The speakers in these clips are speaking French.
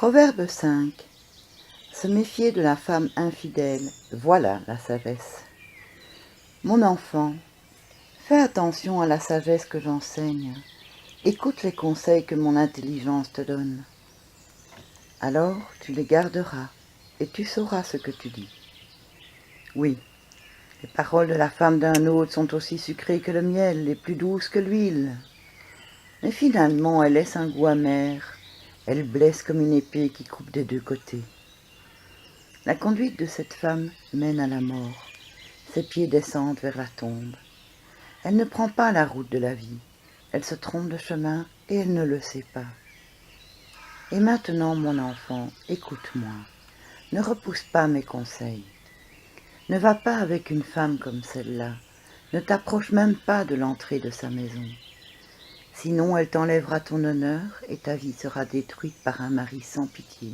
Proverbe 5. Se méfier de la femme infidèle, voilà la sagesse. Mon enfant, fais attention à la sagesse que j'enseigne. Écoute les conseils que mon intelligence te donne. Alors tu les garderas et tu sauras ce que tu dis. Oui, les paroles de la femme d'un autre sont aussi sucrées que le miel et plus douces que l'huile. Mais finalement, elles laissent un goût amer. Elles blessent comme une épée qui coupe des deux côtés. La conduite de cette femme mène à la mort. Ses pieds descendent vers la tombe. Elle ne prend pas la route de la vie. Elle se trompe de chemin et elle ne le sait pas. Et maintenant, mon enfant, écoute-moi. Ne repousse pas mes conseils. Ne va pas avec une femme comme celle-là. Ne t'approche même pas de l'entrée de sa maison. Sinon, elle t'enlèvera ton honneur et ta vie sera détruite par un mari sans pitié.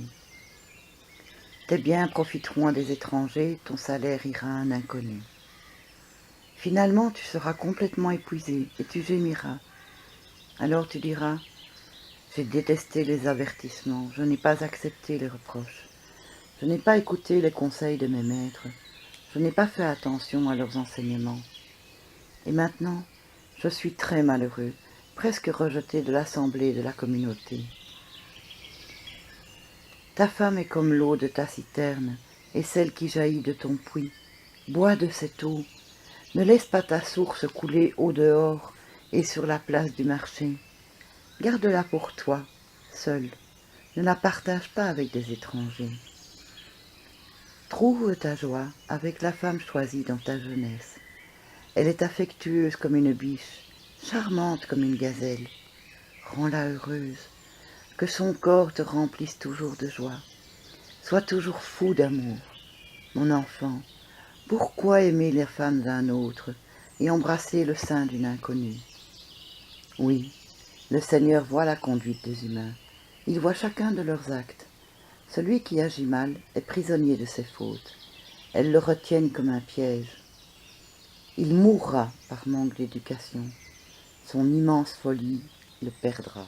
Tes biens profiteront à des étrangers, ton salaire ira à un inconnu. Finalement, tu seras complètement épuisé et tu gémiras. Alors tu diras, j'ai détesté les avertissements, je n'ai pas accepté les reproches, je n'ai pas écouté les conseils de mes maîtres, je n'ai pas fait attention à leurs enseignements. Et maintenant, je suis très malheureux, presque rejeté de l'assemblée de la communauté. Ta femme est comme l'eau de ta citerne et celle qui jaillit de ton puits. Bois de cette eau. Ne laisse pas ta source couler au dehors et sur la place du marché. Garde-la pour toi, seul. Ne la partage pas avec des étrangers. Trouve ta joie avec la femme choisie dans ta jeunesse. Elle est affectueuse comme une biche, charmante comme une gazelle. Rends-la heureuse. Que son corps te remplisse toujours de joie. Sois toujours fou d'amour. Mon enfant, pourquoi aimer les femmes d'un autre et embrasser le sein d'une inconnue? Oui, le Seigneur voit la conduite des humains. Il voit chacun de leurs actes. Celui qui agit mal est prisonnier de ses fautes. Elles le retiennent comme un piège. Il mourra par manque d'éducation. Son immense folie le perdra.